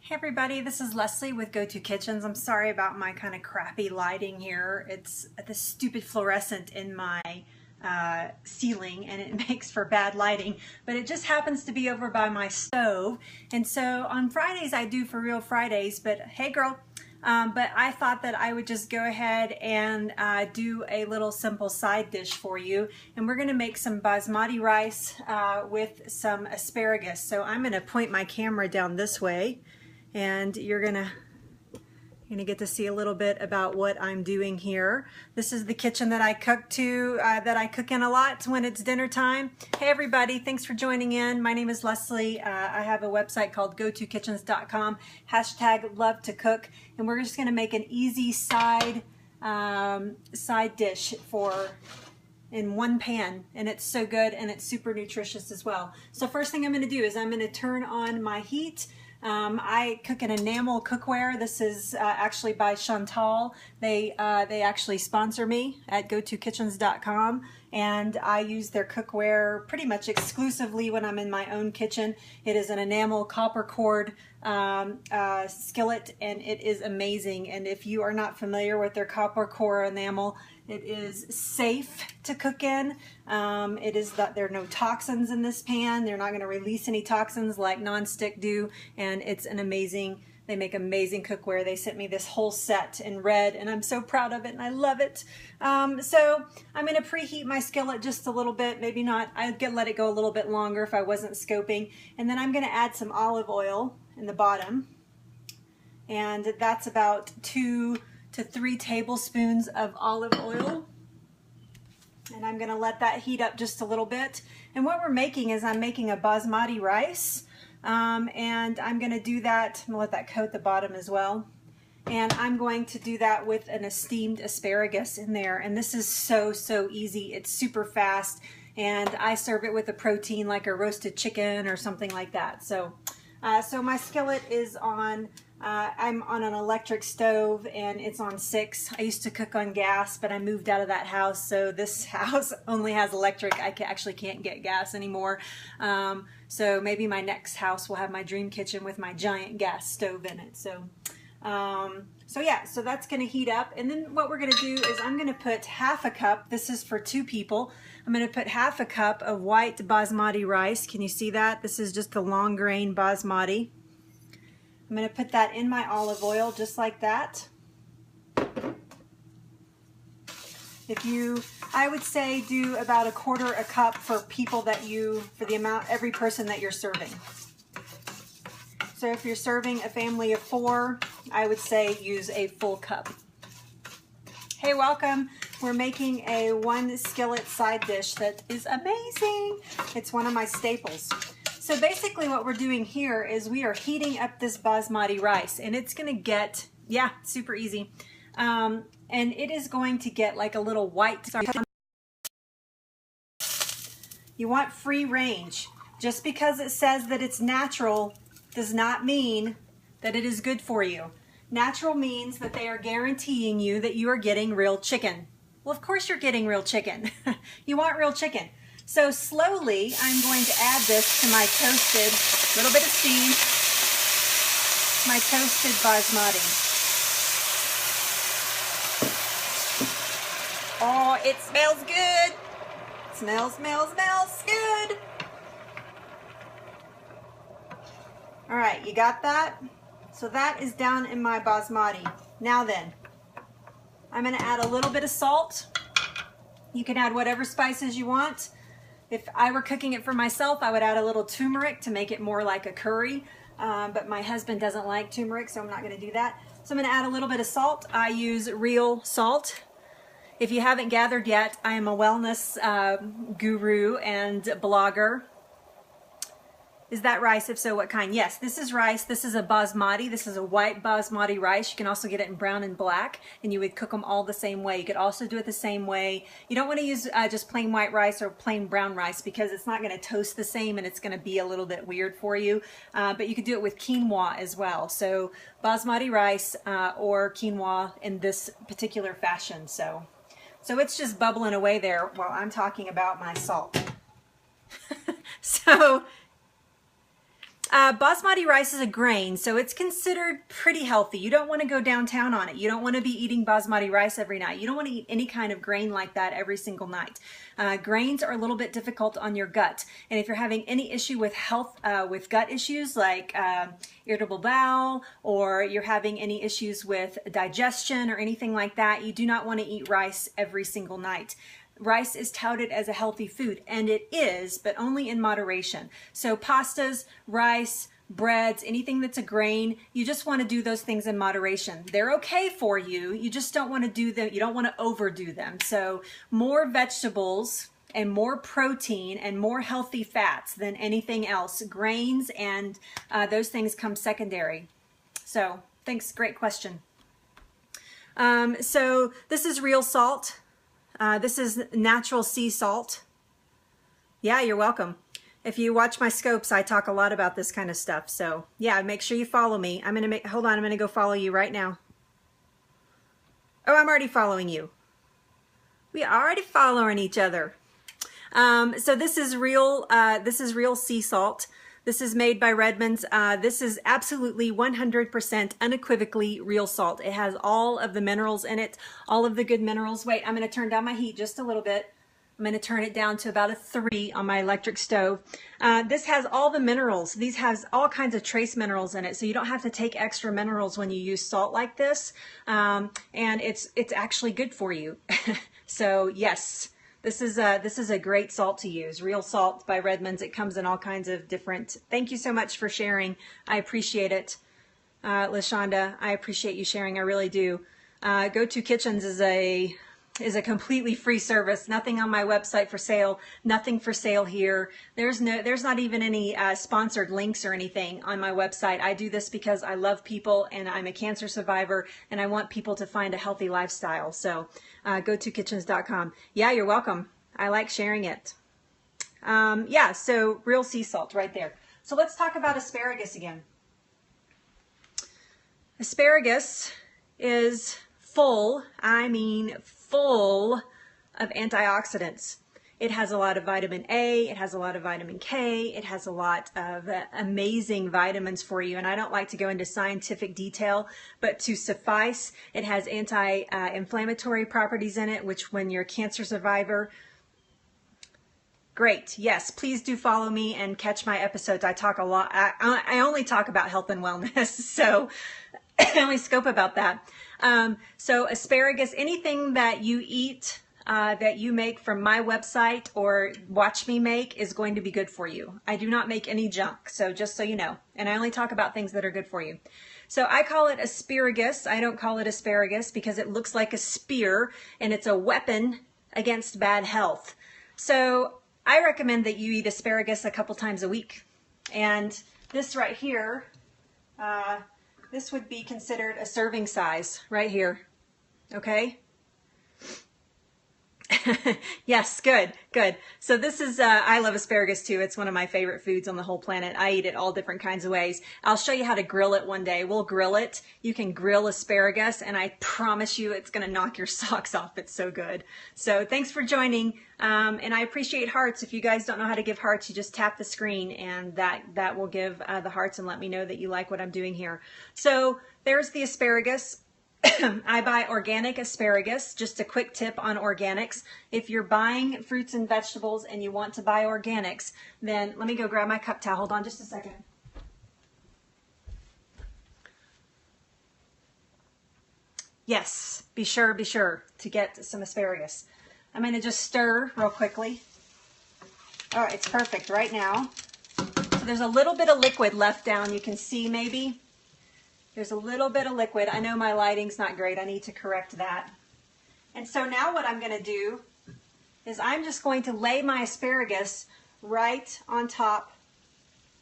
Hey everybody, this is Leslie with Go-To Kitchens. I'm sorry about my kind of crappy lighting here. It's this stupid fluorescent in my ceiling and it makes for bad lighting, but it just happens to be over by my stove. And so on Fridays I do For Real Fridays, but hey girl, but I thought that I would just go ahead and do a little simple side dish for you. And we're going to make some basmati rice with some asparagus. So I'm going to point my camera down this way, and you're gonna get to see a little bit about what I'm doing here. This is the kitchen that I cook in a lot when it's dinner time. Hey everybody, thanks for joining in. My name is Leslie. I have a website called gotokitchens.com, #love to cook, and we're just gonna make an easy side dish in one pan, and it's so good and it's super nutritious as well. So first thing I'm gonna do is I'm gonna turn on my heat. I cook in enamel cookware. This is actually by Chantal. They actually sponsor me at gotokitchens.com, and I use their cookware pretty much exclusively when I'm in my own kitchen. It is an enamel copper cord skillet, and it is amazing. And if you are not familiar with their copper core enamel, it is safe to cook in. It is that there are no toxins in this pan. They're not going to release any toxins like nonstick do, and it's an amazing, they make amazing cookware. They sent me this whole set in red, and I'm so proud of it, and I love it. So I'm going to preheat my skillet just a little bit, maybe not, I'd let it go a little bit longer if I wasn't scoping, and then I'm going to add some olive oil in the bottom, and that's about 2 to 3 tablespoons of olive oil, and I'm going to let that heat up just a little bit. And what we're making is I'm making a basmati rice, and I'm going to do that, I'm going to let that coat the bottom as well, and I'm going to do that with an steamed asparagus in there. And this is so easy, it's super fast, and I serve it with a protein like a roasted chicken or something like that. So my skillet is on, I'm on an electric stove, and it's on 6. I used to cook on gas, but I moved out of that house, so this house only has electric. I actually can't get gas anymore. So maybe my next house will have my dream kitchen with my giant gas stove in it. So yeah, so that's going to heat up, and then what we're going to do is I'm going to put half a cup, this is for 2 people, I'm going to put half a cup of white basmati rice. Can you see that? This is just the long grain basmati. I'm going to put that in my olive oil just like that. I would say do about 1/4 cup for people for the amount, every person that you're serving. So if you're serving a family of 4, I would say use a full cup. Hey, welcome. We're making a 1 skillet side dish that is amazing. It's one of my staples. So basically what we're doing here is we are heating up this basmati rice, and it's going to get, yeah, super easy. And it is going to get like a little white. You want free range. Just because it says that it's natural does not mean that it is good for you. Natural means that they are guaranteeing you that you are getting real chicken. Well, of course you're getting real chicken. You want real chicken. So slowly, I'm going to add this to my toasted, little bit of steam, my toasted basmati. Oh, it smells good. Smells good. All right, you got that? So that is down in my basmati. Now then, I'm gonna add a little bit of salt. You can add whatever spices you want. If I were cooking it for myself, I would add a little turmeric to make it more like a curry, but my husband doesn't like turmeric, so I'm not going to do that. So I'm going to add a little bit of salt. I use real salt. If you haven't gathered yet, I am a wellness guru and blogger. Is that rice? If so, what kind? Yes, this is rice. This is a basmati. This is a white basmati rice. You can also get it in brown and black, and you would cook them all the same way. You could also do it the same way. You don't want to use just plain white rice or plain brown rice because it's not going to toast the same and it's going to be a little bit weird for you. But you could do it with quinoa as well. So basmati rice or quinoa in this particular fashion. So it's just bubbling away there while I'm talking about my salt. So Basmati rice is a grain, so it's considered pretty healthy. You don't want to go downtown on it. You don't want to be eating basmati rice every night. You don't want to eat any kind of grain like that every single night. Grains are a little bit difficult on your gut. And if you're having any issue with health, with gut issues like irritable bowel, or you're having any issues with digestion or anything like that, you do not want to eat rice every single night. Rice is touted as a healthy food, and it is, but only in moderation. So pastas, rice, breads, anything that's a grain, you just want to do those things in moderation. They're okay for you. You just don't want to do them. You don't want to overdo them. So more vegetables and more protein and more healthy fats than anything else. Grains and those things come secondary. So thanks. Great question. So this is real salt. This is natural sea salt. Yeah, you're welcome. If you watch my scopes, I talk a lot about this kind of stuff. So yeah, make sure you follow me. Hold on, I'm gonna go follow you right now. Oh, I'm already following you. We are already following each other. So this is real sea salt. This is made by Redmond's. This is absolutely 100% unequivocally real salt. It has all of the minerals in it, all of the good minerals. Wait, I'm going to turn down my heat just a little bit. I'm going to turn it down to about a 3 on my electric stove. This has all the minerals. These has all kinds of trace minerals in it, so you don't have to take extra minerals when you use salt like this. And it's actually good for you. So yes. This is a great salt to use. Real salt by Redmond's. It comes in all kinds of different. Thank you so much for sharing. I appreciate it, LaShonda. I appreciate you sharing. I really do. Go to Kitchens is a completely free service. Nothing on my website for sale. Nothing for sale here. There's not even any sponsored links or anything on my website. I do this because I love people and I'm a cancer survivor and I want people to find a healthy lifestyle. So go to kitchens.com. Yeah, you're welcome. I like sharing it. Yeah, so real sea salt right there. So let's talk about asparagus again. Asparagus is full, I mean full of antioxidants. It has a lot of vitamin A, it has a lot of vitamin K, it has a lot of amazing vitamins for you. And I don't like to go into scientific detail, but to suffice, it has anti-inflammatory properties in it, which when you're a cancer survivor, great. Yes, please do follow me and catch my episodes. I talk a lot. I only talk about health and wellness, so I only scope about that. So asparagus, anything that you eat, that you make from my website or watch me make is going to be good for you. I do not make any junk, so just so you know. And I only talk about things that are good for you. So I call it asparagus. I don't call it asparagus because it looks like a spear and it's a weapon against bad health. So I recommend that you eat asparagus a couple times a week. And this right here, this would be considered a serving size right here. Okay? Yes, good, good. So this is, I love asparagus too. It's one of my favorite foods on the whole planet. I eat it all different kinds of ways. I'll show you how to grill it one day. We'll grill it. You can grill asparagus and I promise you it's going to knock your socks off. It's so good. So thanks for joining. And I appreciate hearts. If you guys don't know how to give hearts, you just tap the screen and that will give the hearts and let me know that you like what I'm doing here. So there's the asparagus. I buy organic asparagus. Just a quick tip on organics. If you're buying fruits and vegetables and you want to buy organics, then let me go grab my cup towel. Hold on just a second. Yes, be sure to get some asparagus. I'm going to just stir real quickly. All right, it's perfect right now. So there's a little bit of liquid left down. You can see maybe. There's a little bit of liquid. I know my lighting's not great. I need to correct that. And so now what I'm going to do is I'm just going to lay my asparagus right on top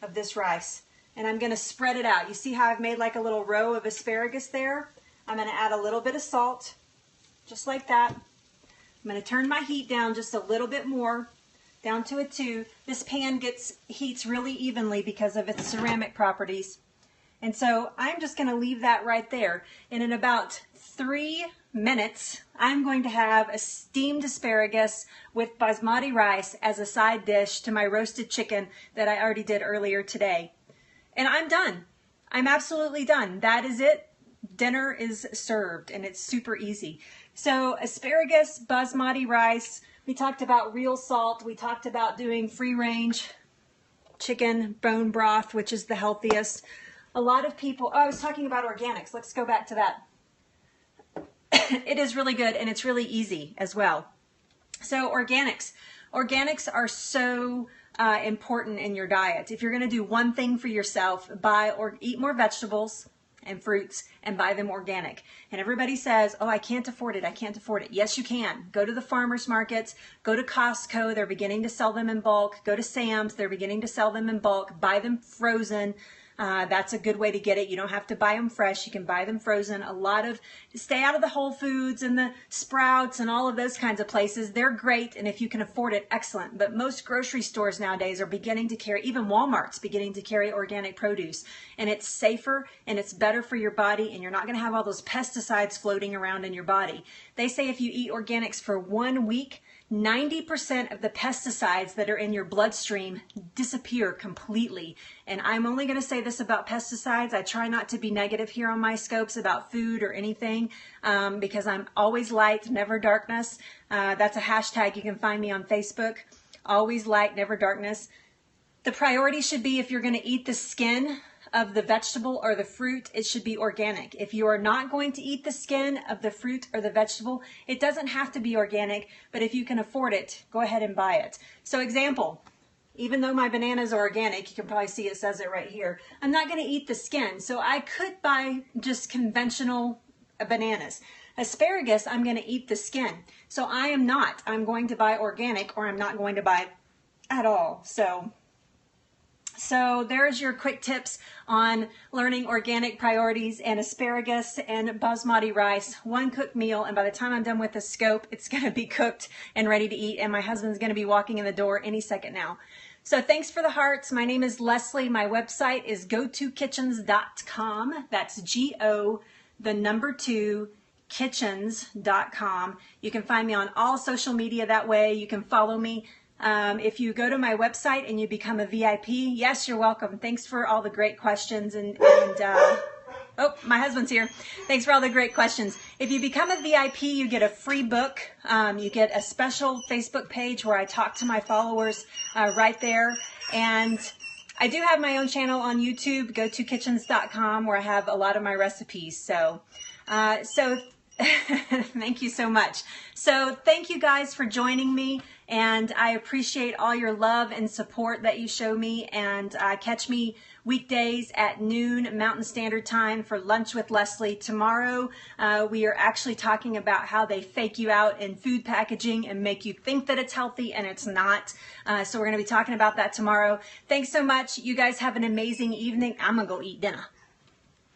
of this rice. And I'm going to spread it out. You see how I've made like a little row of asparagus there? I'm going to add a little bit of salt, just like that. I'm going to turn my heat down just a little bit more, down to a 2. This pan heats really evenly because of its ceramic properties. And so I'm just going to leave that right there. And in about 3 minutes, I'm going to have a steamed asparagus with basmati rice as a side dish to my roasted chicken that I already did earlier today. and I'm done. I'm absolutely done. That is it. Dinner is served, and it's super easy. So asparagus, basmati rice, we talked about real salt, we talked about doing free range chicken bone broth, which is the healthiest. A lot of people, oh, I was talking about organics. Let's go back to that. It is really good, and it's really easy as well. So organics are so important in your diet. If you're going to do one thing for yourself, buy or eat more vegetables and fruits and buy them organic. And everybody says, oh, I can't afford it. I can't afford it. Yes, you can. Go to the farmers markets, go to Costco. They're beginning to sell them in bulk. Go to Sam's. They're beginning to sell them in bulk. Buy them frozen. That's a good way to get it. You don't have to buy them fresh. You can buy them frozen. Stay out of the Whole Foods and the Sprouts and all of those kinds of places. They're great, and if you can afford it, excellent. But most grocery stores nowadays are beginning to carry, even Walmart's beginning to carry organic produce. And it's safer, and it's better for your body, and you're not going to have all those pesticides floating around in your body. They say if you eat organics for 1 week, 90% of the pesticides that are in your bloodstream disappear completely. And I'm only going to say this about pesticides. I try not to be negative here on my scopes about food or anything because I'm always light, never darkness. That's a hashtag. You can find me on Facebook. Always light, never darkness. The priority should be if you're going to eat the skin of the vegetable or the fruit, it should be organic. If you are not going to eat the skin of the fruit or the vegetable, it doesn't have to be organic, but if you can afford it, go ahead and buy it. So example, even though my bananas are organic, you can probably see it says it right here, I'm not going to eat the skin, so I could buy just conventional bananas. Asparagus, I'm going to eat the skin. So I am not. I'm going to buy organic, or I'm not going to buy at all. So there's your quick tips on learning organic priorities and asparagus and basmati rice, one cooked meal. And by the time I'm done with the scope, it's going to be cooked and ready to eat. And my husband's going to be walking in the door any second now. So thanks for the hearts. My name is Leslie. My website is go2kitchens.com. That's GO2 kitchens.com. You can find me on all social media that way. You can follow me. If you go to my website and you become a VIP, yes, you're welcome. Thanks for all the great questions. Oh, my husband's here. Thanks for all the great questions. If you become a VIP, you get a free book. You get a special Facebook page where I talk to my followers right there. And I do have my own channel on YouTube, go2kitchens.com, where I have a lot of my recipes. So thank you so much. So thank you guys for joining me, and I appreciate all your love and support that you show me. And catch me weekdays at noon Mountain Standard Time for Lunch with Leslie. Tomorrow we are actually talking about how they fake you out in food packaging and make you think that it's healthy and it's not. So we're going to be talking about that tomorrow. Thanks so much. You guys have an amazing evening. I'm going to go eat dinner.